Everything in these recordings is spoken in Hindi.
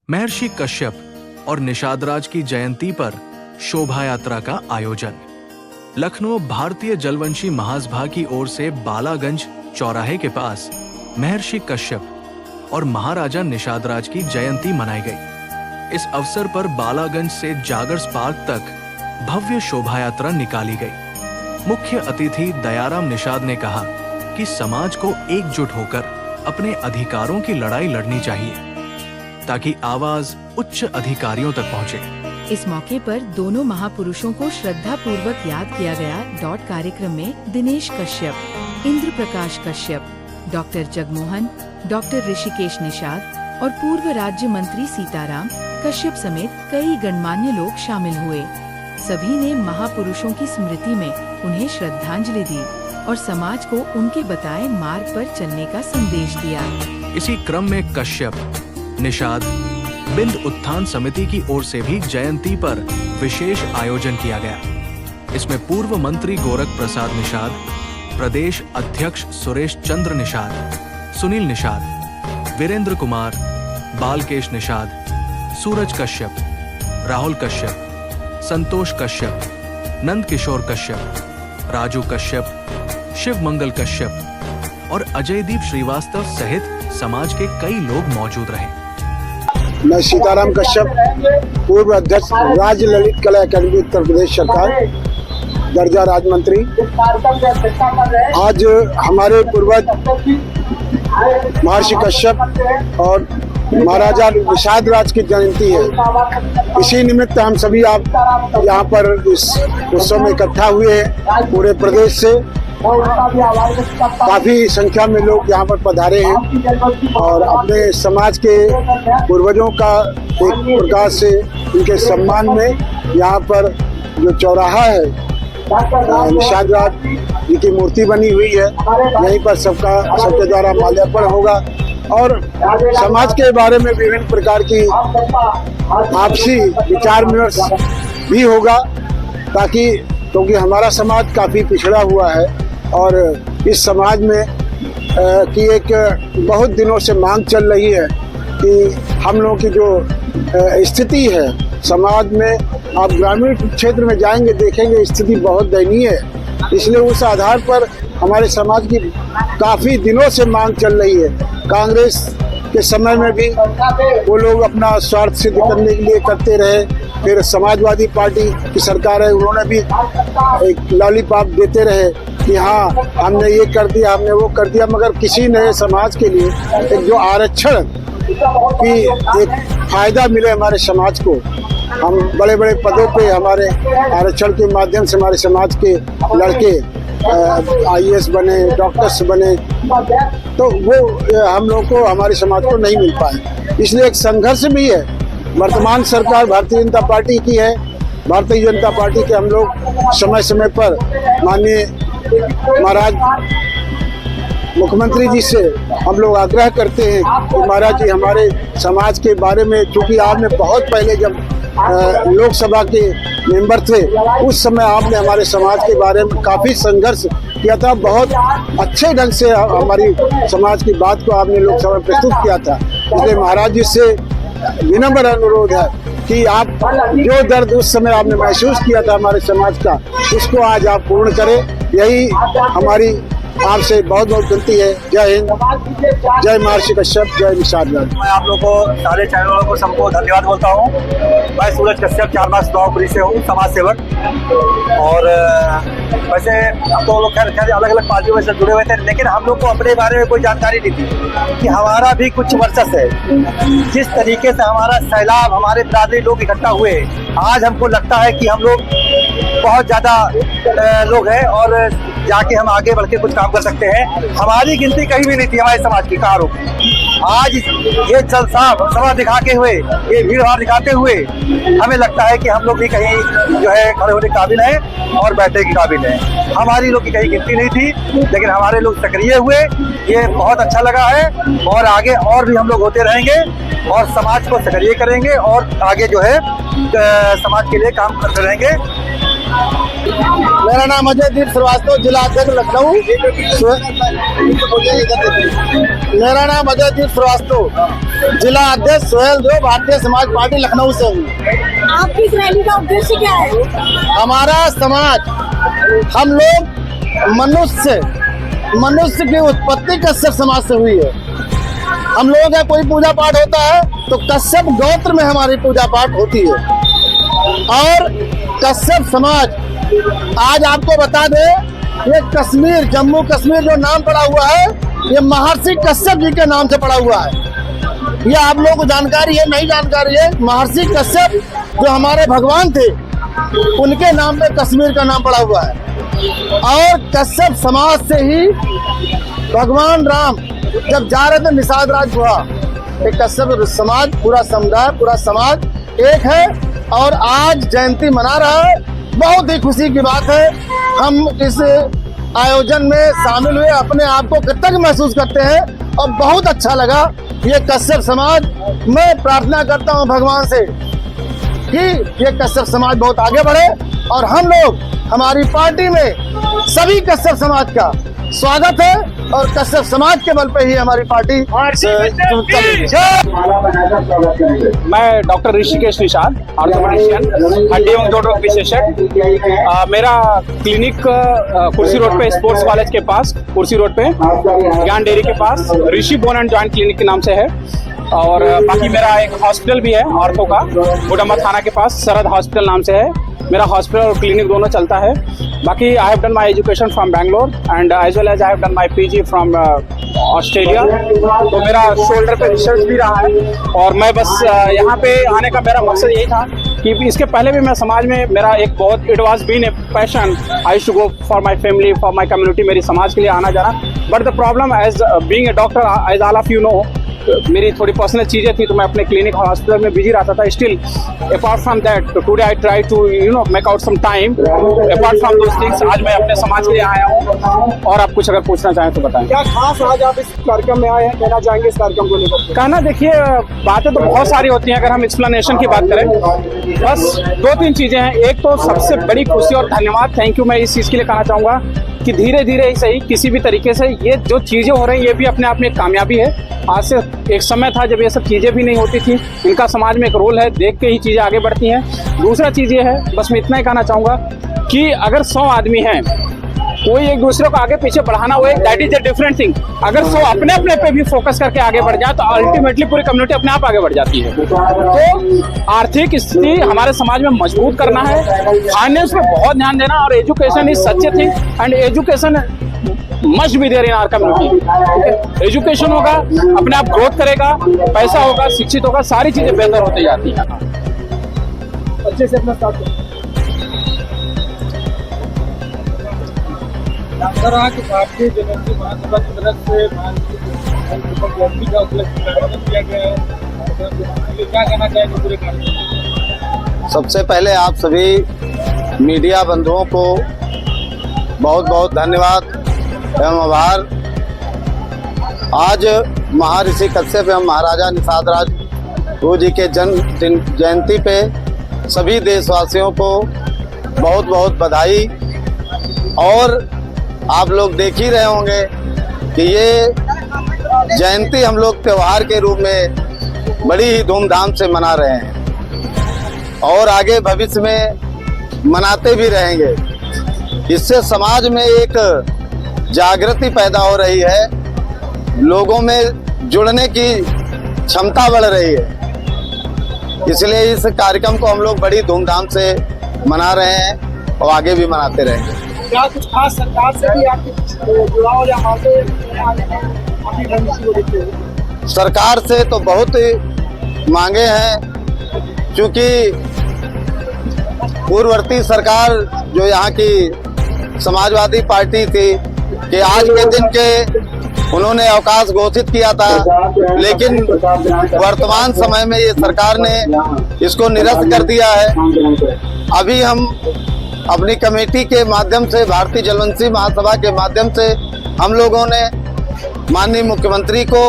महर्षि कश्यप और निषादराज की जयंती पर शोभा यात्रा का आयोजन। लखनऊ भारतीय जलवंशी महासभा की ओर से बालागंज चौराहे के पास महर्षि कश्यप और महाराजा निषादराज की जयंती मनाई गई। इस अवसर पर बालागंज से जागर्स पार्क तक भव्य शोभा यात्रा निकाली गई। मुख्य अतिथि दयाराम निषाद ने कहा कि समाज को एकजुट होकर अपने अधिकारों की लड़ाई लड़नी चाहिए ताकि आवाज उच्च अधिकारियों तक पहुंचे। इस मौके पर दोनों महापुरुषों को श्रद्धा पूर्वक याद किया गया। कार्यक्रम में दिनेश कश्यप, इंद्र प्रकाश कश्यप, डॉक्टर जगमोहन, डॉक्टर ऋषिकेश निषाद और पूर्व राज्य मंत्री सीताराम कश्यप समेत कई गणमान्य लोग शामिल हुए। सभी ने महापुरुषों की स्मृति में उन्हें श्रद्धांजलि दी और समाज को उनके बताए मार्ग पर चलने का संदेश दिया। इसी क्रम में कश्यप, निषाद, बिंद उत्थान समिति की ओर से भी जयंती पर विशेष आयोजन किया गया। इसमें पूर्व मंत्री गोरख प्रसाद निषाद, प्रदेश अध्यक्ष सुरेश चंद्र निषाद, सुनील निषाद, वीरेंद्र कुमार, बालकेश निषाद, सूरज कश्यप, राहुल कश्यप, संतोष कश्यप, नंद किशोर कश्यप, राजू कश्यप, शिव मंगल कश्यप और अजयदीप श्रीवास्तव सहित समाज के कई लोग मौजूद रहे। मैं सीताराम कश्यप, पूर्व अध्यक्ष राज्य ललित कला अकादमी उत्तर प्रदेश सरकार, दर्जा राज्य मंत्री। आज हमारे पूर्वज महर्षि कश्यप और महाराजा निषाद राज की जयंती है। इसी निमित्त हम सभी आप यहाँ पर इस उत्सव में इकट्ठा हुए हैं। पूरे प्रदेश से काफी संख्या में लोग यहाँ पर पधारे हैं और अपने समाज के पूर्वजों का एक प्रकार से उनके सम्मान में यहाँ पर जो चौराहा है निषाद राज जी की मूर्ति बनी हुई है, यहीं पर सबके द्वारा माल्यार्पण होगा और समाज के बारे में विभिन्न प्रकार की आपसी विचार विमर्श भी होगा, ताकि क्योंकि हमारा समाज काफी पिछड़ा हुआ है और इस समाज में की एक बहुत दिनों से मांग चल रही है कि हम लोगों की जो स्थिति है समाज में, आप ग्रामीण क्षेत्र में जाएंगे देखेंगे स्थिति बहुत दयनीय है। इसलिए उस आधार पर हमारे समाज की काफी दिनों से मांग चल रही है। कांग्रेस के समय में भी वो लोग अपना स्वार्थ सिद्ध करने के लिए करते रहे, फिर समाजवादी पार्टी की सरकार है, उन्होंने भी एक लॉलीपॉप देते रहे कि हाँ हमने ये कर दिया, हमने वो कर दिया, मगर किसी ने समाज के लिए एक जो आरक्षण की एक फायदा मिले हमारे समाज को, हम बड़े बड़े पदों पे हमारे आरक्षण के माध्यम से हमारे समाज के लड़के IAS बने, डॉक्टर्स बने, तो वो हम लोग को हमारे समाज को नहीं मिल पाए। इसलिए एक संघर्ष भी है। वर्तमान सरकार भारतीय जनता पार्टी की है। भारतीय जनता पार्टी के हम लोग समय समय पर माननीय महाराज मुख्यमंत्री जी से हम लोग आग्रह करते हैं कि महाराज जी हमारे समाज के बारे में, चूंकि आपने बहुत पहले जब लोकसभा के मेंबर थे उस समय आपने हमारे समाज के बारे में काफी संघर्ष किया था, बहुत अच्छे ढंग से हमारी समाज की बात को आपने लोकसभा में प्रस्तुत किया था। इसलिए महाराज जी से विनम्र अनुरोध है कि आप जो दर्द उस समय आपने महसूस किया था हमारे समाज का, उसको आज आप पूर्ण करें। यही हमारी आपसे बहुत बहुत विनती है। जय हिंद, जय महर्षि कश्यप, जय निषाद राज। मैं आप लोगों को सारे चैनल वालों को सबको धन्यवाद बोलता हूँ। मैं सूरज कश्यप, चारबाग गाँवपुरी से हूँ, समाज सेवक। और वैसे हम तो लोग खैर अलग अलग पार्टियों में से जुड़े हुए थे, लेकिन हम लोग को अपने बारे में कोई जानकारी नहीं थी कि हमारा भी कुछ वर्चस्व है। जिस तरीके से हमारा सैलाब, हमारे बिरादरी लोग इकट्ठा हुए, आज हमको लगता है कि हम लोग बहुत ज़्यादा लोग हैं और जाके हम आगे बढ़ के कुछ काम कर सकते हैं। हमारी गिनती कहीं भी नहीं थी हमारे समाज की कारों। आज ये सभा दिखाते हुए, ये भीड़ भाड़ दिखाते हुए हमें लगता है कि हम लोग भी कहीं जो है खड़े होने के काबिल हैं और बैठने के काबिल हैं। हमारी लोग की कहीं गिनती नहीं थी, लेकिन हमारे लोग सक्रिय हुए, ये बहुत अच्छा लगा है। और आगे और भी हम लोग होते रहेंगे और समाज को सक्रिय करेंगे और आगे जो है समाज के लिए काम करते रहेंगे। मेरा नाम अजयदीप श्रीवास्तव, जिला अध्यक्ष लखनऊ। मेरा नाम अजयदीप श्रीवास्तव, जिला अध्यक्ष सोहेल देव, भारतीय समाज पार्टी लखनऊ से हूँ। आपकी इस रैली का उद्देश्य क्या है? हमारा समाज, हम लोग मनुष्य की उत्पत्ति कश्यप समाज से हुई है। हम लोगों का कोई पूजा पाठ होता है तो कश्यप गोत्र में हमारी पूजा पाठ होती है। और कश्यप समाज, आज आपको बता दें, ये कश्मीर, जम्मू कश्मीर जो नाम पड़ा हुआ है, ये महर्षि कश्यप जी के नाम से पड़ा हुआ है। ये आप लोगों को जानकारी है, नहीं जानकारी है? महर्षि कश्यप जो हमारे भगवान थे, उनके नाम पे कश्मीर का नाम पड़ा हुआ है। और कश्यप समाज से ही भगवान राम जब जा रहे थे निषाद राज गुहा, एक कश्यप समाज, पूरा समुदाय, पूरा समाज एक है और आज जयंती मना रहा है। बहुत ही खुशी की बात है। हम इस आयोजन में शामिल हुए, अपने आप को कृतज्ञ महसूस करते हैं और बहुत अच्छा लगा। ये कश्यप समाज, मैं प्रार्थना करता हूँ भगवान से कि ये कश्यप समाज बहुत आगे बढ़े और हम लोग, हमारी पार्टी में सभी कश्यप समाज का स्वागत है और कश्यप समाज के बल पे ही हमारी पार्टी मैं डॉक्टर ऋषिकेश निषाद, ऑर्थोपेडिशियन, हड्डी एवं जोड़ रोग विशेषज्ञ। मेरा क्लिनिक कुर्सी रोड पे, स्पोर्ट्स कॉलेज के पास, कुर्सी रोड पे, ज्ञान डेयरी के पास, ऋषि बोन एंड जॉइंट क्लिनिक के नाम से है। और बाकी मेरा एक हॉस्पिटल भी है ऑर्थो का, गुडम्बा थाना के पास, सरद हॉस्पिटल नाम से है। मेरा हॉस्पिटल और क्लिनिक दोनों चलता है। बाकी I have done my education from Bangalore and as well as I have done my PG from Australia. तो मेरा शोल्डर पे रिसर्च भी रहा है और मैं बस यहाँ पे आने का मेरा मकसद यही था कि इसके पहले भी मैं समाज में, मेरा एक बहुत, it was been a passion, I should go for my family, for my community, मेरी समाज के लिए आना जाना। But the problem as being a doctor, as all of you know, मेरी थोड़ी पर्सनल चीजें थी तो मैं अपने क्लिनिक और हॉस्पिटल में बिजी रहता था। Still apart from that, today I try to make out some time apart from those things. आज मैं अपने समाज के लिए आया हूँ और आप कुछ अगर पूछना चाहें तो बताएं। क्या खास आज आप इस कार्यक्रम में आए हैं, कहना चाहेंगे इस कार्यक्रम को लेकर? कहना, देखिए, बातें तो बहुत सारी होती हैं। अगर हम एक्सप्लेनेशन की बात करें, बस 2-3 चीजें हैं। एक तो सबसे बड़ी खुशी और धन्यवाद, थैंक यू, मैं इस चीज के लिए कहना चाहूंगा कि धीरे धीरे ही सही, किसी भी तरीके से ये जो चीजें हो रही हैं, ये भी अपने आप में एक कामयाबी है। आज से एक समय था जब ये सब चीजें भी नहीं होती थी। इनका समाज में एक रोल है, देख के ही चीजें आगे बढ़ती हैं। दूसरा चीज ये है, बस मैं इतना ही कहना चाहूंगा कि अगर 100 आदमी हैं, कोई एक दूसरे को आगे पीछे बढ़ाना हुए, that is a different thing. अगर 100 अपने अपने पे भी फोकस करके आगे बढ़ जाए तो अल्टीमेटली पूरी कम्युनिटी अपने आप आगे बढ़ जाती है। तो आर्थिक स्थिति हमारे समाज में मजबूत करना है, फाइनेंस पे बहुत ध्यान देना, और education is such a thing and education must be there in our community. Education होगा, अपने आप ग्रोथ करेगा, पैसा होगा, शिक्षित होगा, सारी चीजें बेहतर होती जाती हैं। अच्छे से अपना स्टार्ट करें। सर, आज भारतीय जनता महासभा की तरफ से जयंती का उपलक्ष्य कार्यक्रम किया गया है, क्या कहना चाहेंगे पूरे कार्यक्रम? सबसे पहले आप सभी मीडिया बंधुओं को बहुत बहुत धन्यवाद एवं आभार। आज महर्षि कश्यप एवं महाराजा निषाद राज गुरु जी के जन्म जयंती पे सभी देशवासियों को बहुत बहुत बधाई। और आप लोग देख ही रहे होंगे कि ये जयंती हम लोग त्योहार के रूप में बड़ी ही धूमधाम से मना रहे हैं और आगे भविष्य में मनाते भी रहेंगे। इससे समाज में एक जागृति पैदा हो रही है, लोगों में जुड़ने की क्षमता बढ़ रही है। इसलिए इस कार्यक्रम को हम लोग बड़ी धूमधाम से मना रहे हैं और आगे भी मनाते रहेंगे। क्या कुछ खास सरकार से भी आपके जुड़ाव या बातें अपनी रणनीति को देखते हुए? सरकार से तो बहुत मांगे हैं, क्योंकि पूर्ववर्ती सरकार जो यहाँ की समाजवादी पार्टी थी कि आज के दिन के उन्होंने अवकाश घोषित किया था, लेकिन वर्तमान समय में ये सरकार ने इसको निरस्त कर दिया है। अभी हम अपनी कमेटी के माध्यम से, भारतीय जलवंशी महासभा के माध्यम से, हम लोगों ने माननीय मुख्यमंत्री को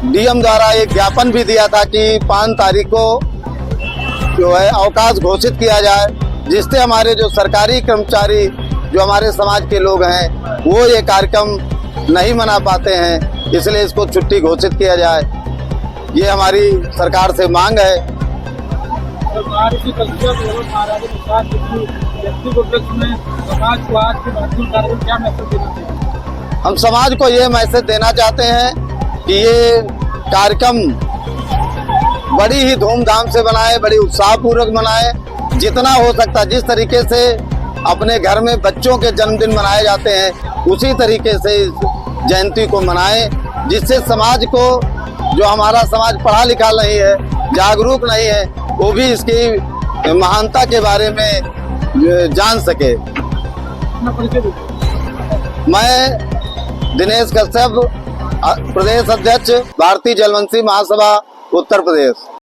डीएम द्वारा एक ज्ञापन भी दिया था कि 5 तारीख को जो है अवकाश घोषित किया जाए जिससे हमारे जो सरकारी कर्मचारी जो हमारे समाज के लोग हैं वो ये कार्यक्रम नहीं मना पाते हैं, इसलिए इसको छुट्टी घोषित किया जाए, ये हमारी सरकार से मांग है। और महर्षि कश्यप एवं महाराजा निषाद जी की जयंती के उपलक्ष्य में समाज को आज के महत्वपूर्ण कार्यक्रम क्या मैसेज देना चाहिए? हम समाज को ये मैसेज देना चाहते हैं कि ये कार्यक्रम बड़ी ही धूमधाम से बनाए, बड़ी उत्साहपूर्वक मनाए, जितना हो सकता जिस तरीके से अपने घर में बच्चों के जन्मदिन मनाए जाते हैं उसी तरीके से इस जयंती को मनाएं, जिससे समाज को, जो हमारा समाज पढ़ा लिखा नहीं है, जागरूक नहीं है, वो भी इसकी महानता के बारे में जान सके। अपना परिचय दीजिए। मैं दिनेश कश्यप, प्रदेश अध्यक्ष भारतीय जलवंशी महासभा उत्तर प्रदेश।